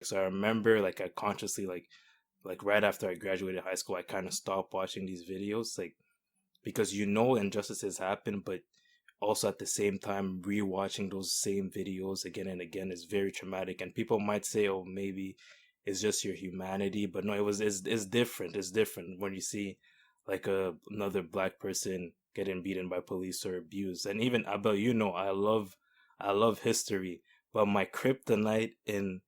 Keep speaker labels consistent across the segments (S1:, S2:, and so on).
S1: So I remember like I consciously like right after I graduated high school, I kind of stopped watching these videos, like because injustices happen, but also at the same time rewatching those same videos again and again is very traumatic. And people might say, oh, maybe it's just your humanity, but no, it's different. It's different when you see like another black person getting beaten by police or abused. And even Abel, I love history, but my kryptonite in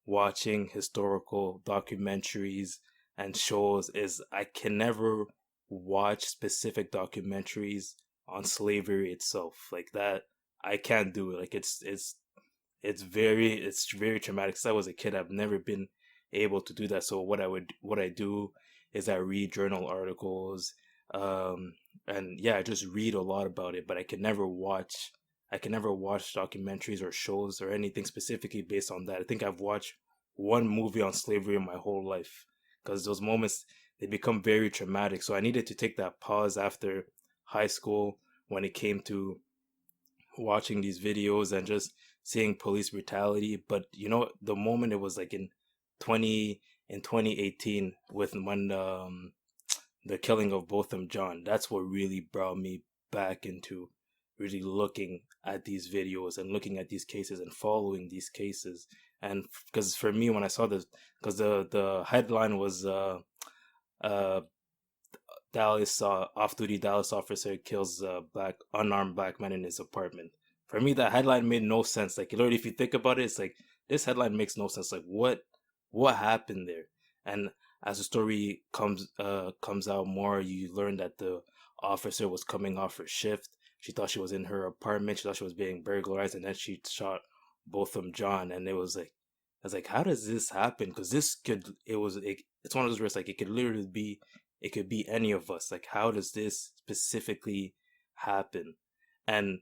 S1: watching historical documentaries and shows is I can never watch specific documentaries on slavery itself. Like that, I can't do it. Like it's very traumatic. Since I was a kid, I've never been able to do that. So what I do is I read journal articles, um, and yeah, I just read a lot about it. But I can never watch documentaries or shows or anything specifically based on that. I think I've watched one movie on slavery in my whole life because those moments they become very traumatic. So I needed to take that pause after high school when it came to watching these videos and just seeing police brutality. But the moment it was like 20 in 2018 with when the killing of Botham John, that's what really brought me back into really looking at these videos and looking at these cases and following these cases. And because for me, when I saw this, because the headline was uh Dallas off-duty Dallas officer kills black unarmed black man in his apartment. For me, that headline made no sense. Like literally, if you think about it, it's like this headline makes no sense. Like what happened there? And as the story comes out more, you learn that the officer was coming off her shift. She thought she was in her apartment. She thought she was being burglarized, and then she shot Botham John. And I was like, how does this happen? Because it's one of those where it's like it could be any of us. Like, how does this specifically happen? And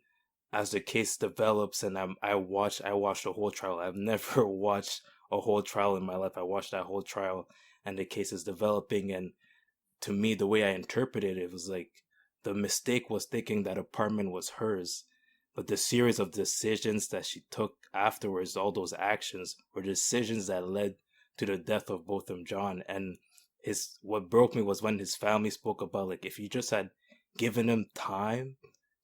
S1: as the case develops, and I watched the whole trial. I've never watched a whole trial in my life. I watched that whole trial, and the case is developing. And to me, the way I interpreted it was like the mistake was thinking that apartment was hers, but the series of decisions that she took afterwards, all those actions, were decisions that led to the death of Botham John. And his what broke me was when his family spoke about like if you just had given him time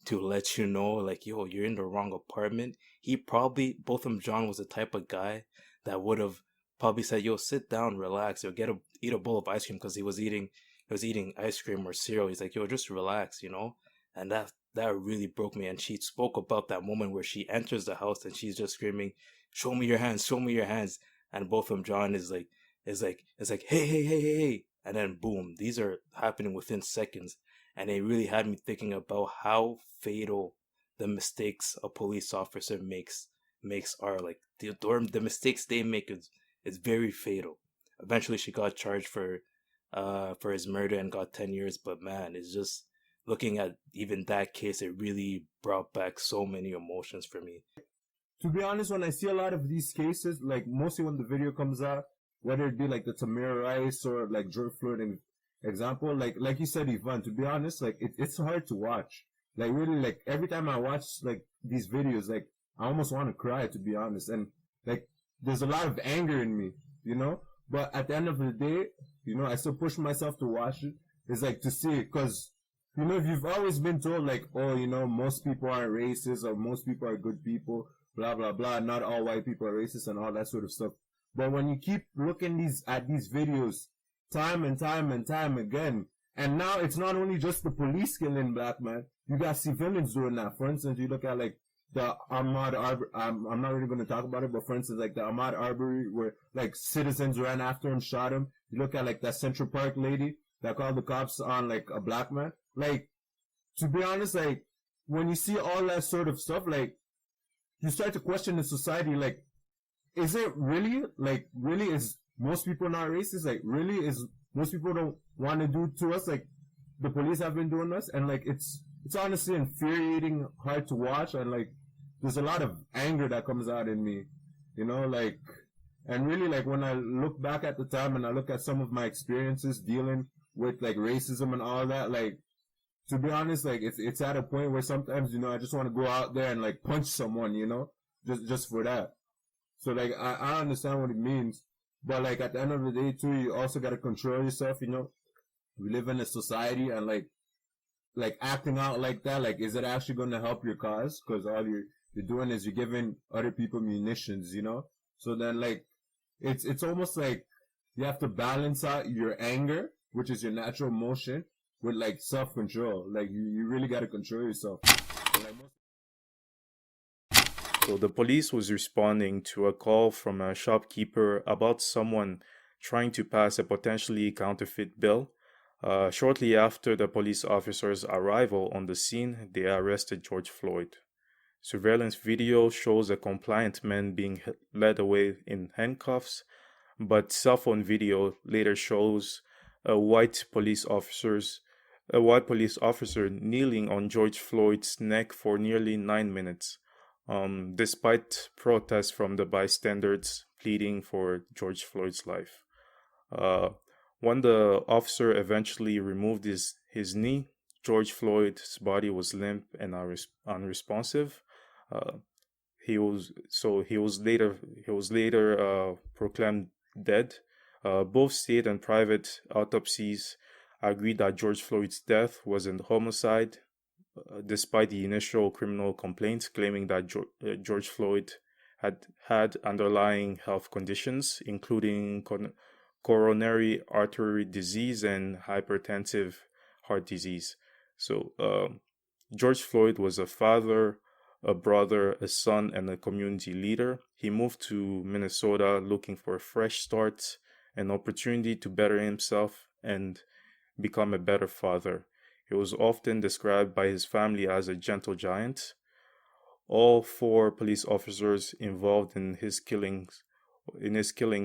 S1: to let you know like yo you're in the wrong apartment, he probably Botham John was the type of guy that would have probably said yo sit down relax or eat a bowl of ice cream because he was eating ice cream or cereal. He's like yo just relax. And that really broke me. And she spoke about that moment where she enters the house and she's just screaming, show me your hands, show me your hands. And Botham John is like hey hey hey hey hey, and then boom, these are happening within seconds. And it really had me thinking about how fatal the mistakes a police officer makes are. Like the mistakes they make is very fatal. Eventually she got charged for his murder and got 10 years, but man, it's just looking at even that case, it really brought back so many emotions for me.
S2: To be honest, when I see a lot of these cases, like mostly when the video comes out, whether it be like the Tamir Rice or like George Floyd example, like you said, Ivan, to be honest, like it's hard to watch. Like really, like every time I watch like these videos, like I almost want to cry, to be honest. And like there's a lot of anger in me, you know. But at the end of the day, I still push myself to watch it. It's like to see it, cause if you've always been told like, oh, most people are racist or most people are good people, blah blah blah. Not all white people are racist and all that sort of stuff. But when you keep looking at these videos time and time and time again, and now it's not only just the police killing black men, you got civilians doing that. For instance, you look at like the Ahmaud Arbery. I'm not really going to talk about it, but for instance, like the Ahmaud Arbery, where like citizens ran after him, shot him. You look at like that Central Park lady that called the cops on like a black man. Like, to be honest, like when you see all that sort of stuff, like you start to question the society. Like, is it really is most people not racist? Like, really is most people don't want to do to us like the police have been doing us? And like it's honestly infuriating, hard to watch, and like there's a lot of anger that comes out in me, like. And really, like, when I look back at the time and I look at some of my experiences dealing with like racism and all that, like, to be honest, like it's at a point where sometimes I just want to go out there and like punch someone, just for that. So like I understand what it means, but like at the end of the day too, you also gotta control yourself. We live in a society, and like acting out like that, like is it actually going to help your cause? Because all you're doing is you're giving other people munitions. So then like it's almost like you have to balance out your anger, which is your natural emotion, with like self control. Like you really got to control yourself. So, like,
S1: So the police was responding to a call from a shopkeeper about someone trying to pass a potentially counterfeit bill. Shortly after the police officers' arrival on the scene, they arrested George Floyd. Surveillance video shows a compliant man being led away in handcuffs, but cell phone video later shows a white police officers a white police officer kneeling on George Floyd's neck for nearly 9 minutes, despite protests from the bystanders pleading for George Floyd's life. Uh, when the officer eventually removed his knee, George Floyd's body was limp and unresponsive. Uh, he was later proclaimed dead. Both state and private autopsies agreed that George Floyd's death was a homicide, despite the initial criminal complaints claiming that George Floyd had underlying health conditions, including coronary artery disease and hypertensive heart disease. So George Floyd was a father, a brother, a son, and a community leader. He moved to Minnesota looking for a fresh start, an opportunity to better himself and become a better father. He was often described by his family as a gentle giant. All 4 police officers involved in his killing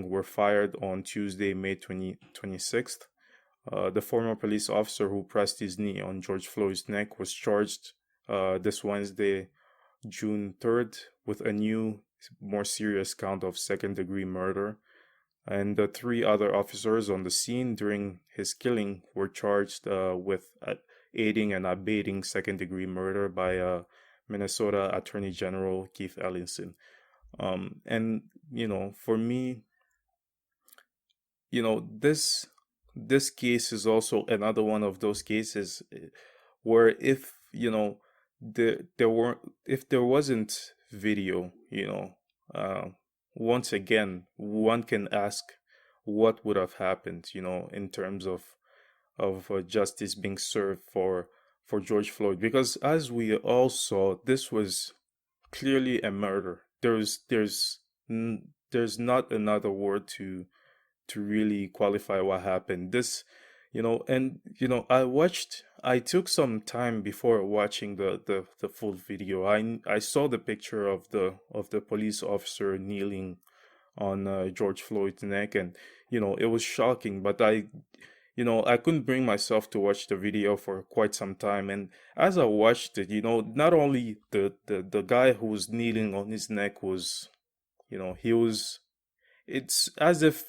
S1: were fired on Tuesday, May 26th. The former police officer who pressed his knee on George Floyd's neck was charged this Wednesday, June 3rd, with a new, more serious count of second-degree murder. And the 3 other officers on the scene during his killing were charged with aiding and abetting second-degree murder by Minnesota Attorney General Keith Ellison. And for me, this case is also another one of those cases where if there wasn't video, once again one can ask what would have happened, in terms of justice being served for George Floyd, because as we all saw, this was clearly a murder. There's not another word to really qualify what happened. This, I took some time before watching the full video. I saw the picture of the police officer kneeling on George Floyd's neck, and it was shocking, but I couldn't bring myself to watch the video for quite some time. And as I watched it, not only the guy who was kneeling on his neck was, it's as if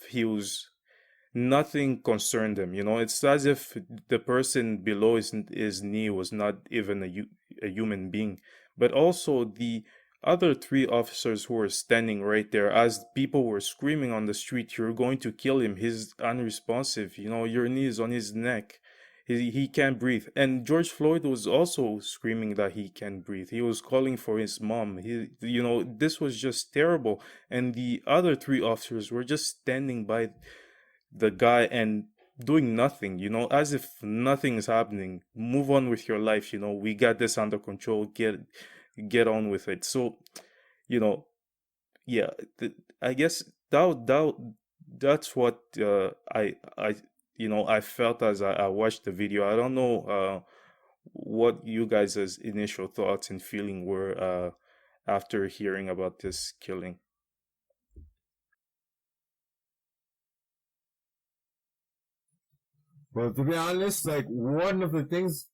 S1: nothing concerned him. It's as if the person below his knee was not even a human being. But also the other 3 officers who were standing right there, as people were screaming on the street, "You're going to kill him. He's unresponsive. Your knee is on his neck. He can't breathe." And George Floyd was also screaming that he can't breathe. He was calling for his mom. This was just terrible. And the other 3 officers were just standing by the guy and doing nothing, as if nothing is happening. Move on with your life. We got this under control. Get on with it. So, yeah, I guess that's what I felt as I watched the video. I don't know what you guys' initial thoughts and feeling were after hearing about this killing.
S2: Well, to be honest, like one of the things,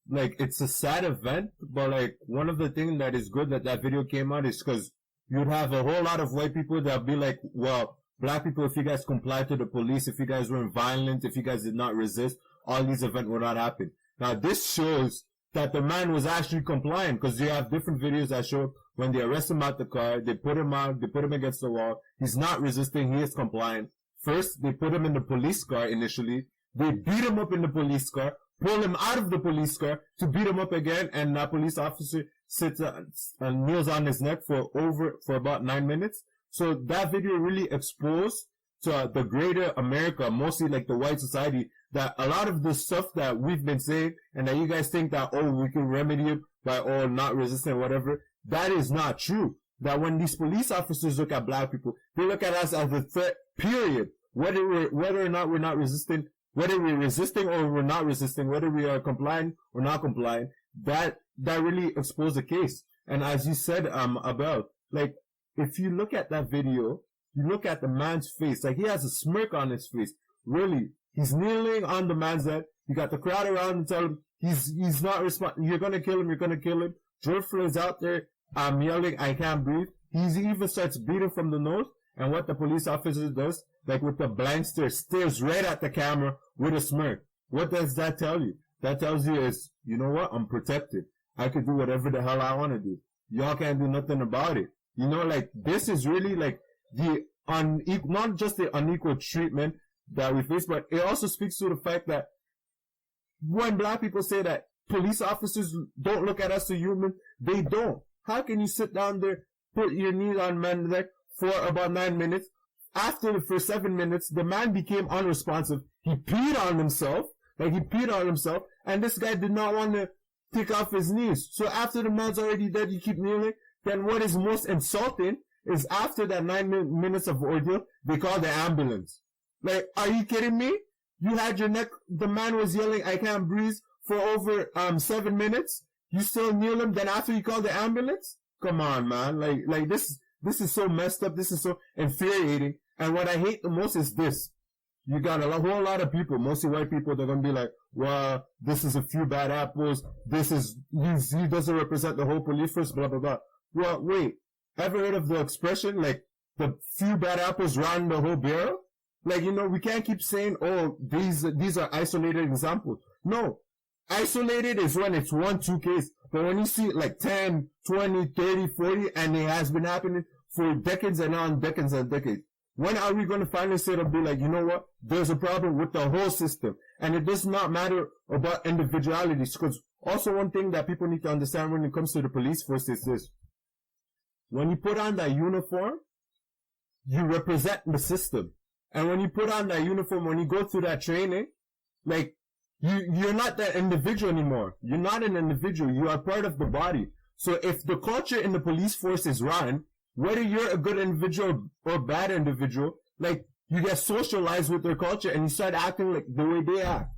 S2: like it's a sad event, but like one of the things that is good that video came out is because you'd have a whole lot of white people that be like, well, black people, if you guys complied to the police, if you guys weren't violent, if you guys did not resist, all these events would not happen. Now this shows that the man was actually compliant, because you have different videos that show when they arrest him out the car, they put him out, they put him against the wall. He's not resisting. He is compliant. First, they put him in the police car initially. They beat him up in the police car, pull him out of the police car to beat him up again, and that police officer sits and kneels on his neck for about 9 minutes. So that video really exposed to the greater America, mostly like the white society, that a lot of the stuff that we've been saying and that you guys think that, oh, we can remedy it by, oh, not resisting, whatever, that is not true. That when these police officers look at black people, they look at us as a threat, period. Whether or not we're not resisting, whether we're resisting or we're not resisting, whether we are complying or not complying, that really exposed the case. And as you said, Abel, like, if you look at that video, you look at the man's face, like, he has a smirk on his face. Really, he's kneeling on the man's head. You got the crowd around and tell him he's not responding. You're gonna kill him. You're gonna kill him. George Floyd's out there, yelling, "I can't breathe." He even starts bleeding from the nose. And what the police officer does, like with the blank stare, stares right at the camera with a smirk. What does that tell you? That tells you is, you know what? I'm protected. I can do whatever the hell I want to do. Y'all can't do nothing about it. You know, like, this is really like the not just the unequal treatment that we face, but it also speaks to the fact that when black people say that police officers don't look at us as human, they don't. How can you sit down there, put your knees on man's neck for about 9 minutes? For 7 minutes, the man became unresponsive. He peed on himself. And this guy did not want to take off his knees. So after the man's already dead, you keep kneeling. Then what is most insulting is after that 9 minutes of ordeal, they call the ambulance. Like, are you kidding me? You had your neck, the man was yelling, "I can't breathe," for over 7 minutes. You still kneel him, then after you call the ambulance? Come on, man. Like this is so messed up. This is so infuriating. And what I hate the most is this. You got a whole lot of people, mostly white people, they're gonna be like, well, this is a few bad apples. He doesn't represent the whole police force, blah, blah, blah. Well, wait. Ever heard of the expression, like, the few bad apples round the whole barrel? Like, you know, we can't keep saying, oh, these are isolated examples. No. Isolated is when it's 1-2 case. But when you see like 10, 20, 30, 40, and it has been happening for decades and on decades and decades, when are we going to finally sit up and be like, you know what? There's a problem with the whole system. And it does not matter about individualities. Because also one thing that people need to understand when it comes to the police force is this. When you put on that uniform, you represent the system. And when you put on that uniform, when you go through that training, like, you're not that individual anymore. You're not an individual. You are part of the body. So if the culture in the police force is rotten, whether you're a good individual or bad individual, like, you get socialized with their culture and you start acting like the way they act.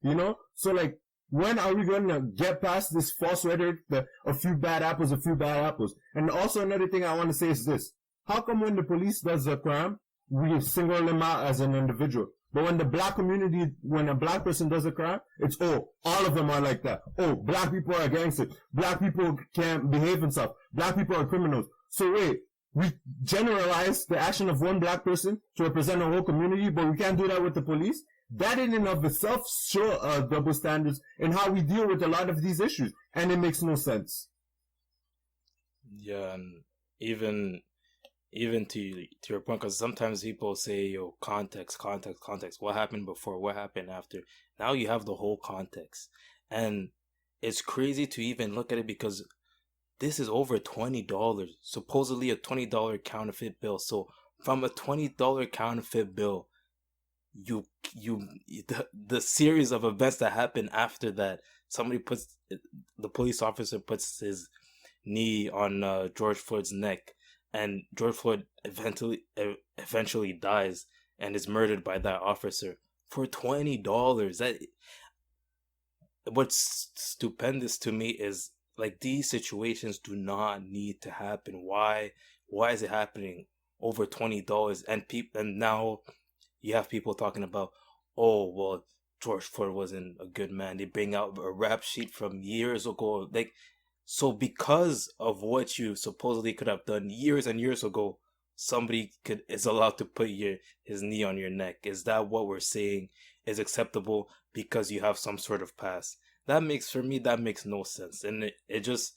S2: You know? So, like, when are we going to get past this false rhetoric that a few bad apples, a few bad apples? And also another thing I want to say is this. How come when the police does a crime, we single them out as an individual? But when the black community, when a black person does a crime, it's, oh, all of them are like that. Oh, black people are gangsters. Black people can't behave themselves. Black people are criminals. So wait, we generalize the action of one black person to represent a whole community, but we can't do that with the police? That in and of itself show double standards in how we deal with a lot of these issues. And it makes no sense.
S1: Yeah, and even to your point, because sometimes people say, yo, context. What happened before? What happened after? Now you have the whole context. And it's crazy to even look at it because this is over $20. Supposedly a $20 counterfeit bill. So from a $20 counterfeit bill, the series of events that happen after that, the police officer puts his knee on George Floyd's neck. And George Floyd eventually dies and is murdered by that officer for $20. What's stupendous to me is, like, these situations do not need to happen. Why is it happening over $20? And now you have people talking about, oh, well, George Floyd wasn't a good man. They bring out a rap sheet from years ago. Like, so because of what you supposedly could have done years and years ago, somebody is allowed to put his knee on your neck. Is that what we're saying is acceptable because you have some sort of past? that makes no sense. And it just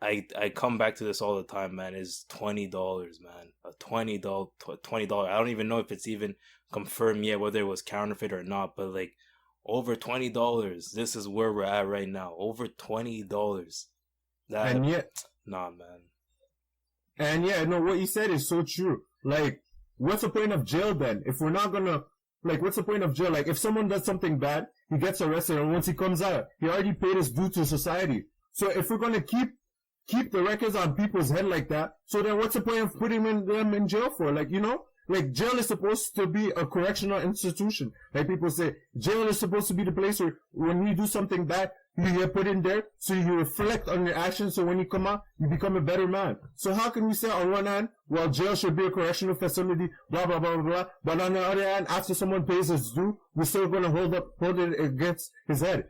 S1: I come back to this all the time, man. Is $20, man. A $20. I don't even know if it's even confirmed yet whether it was counterfeit or not, but like over $20. This is where we're at right now. Over $20. That
S2: And yet,
S1: nah, man.
S2: and yeah, no, what you said is so true. Like, what's the point of jail then? If we're not gonna, like, what's the point of jail? Like, if someone does something bad, he gets arrested, and once he comes out, he already paid his due to society. So if we're gonna keep the records on people's head like that, so then what's the point of putting them in jail for? Like, you know, like jail is supposed to be a correctional institution. Like people say, jail is supposed to be the place where when you do something bad, you get put in there so you reflect on your actions, so when you come out, you become a better man. So how can we say on one hand, well, jail should be a correctional facility, blah, blah, blah, blah, blah, but on the other hand, after someone pays his due, we're still going to hold it against his head.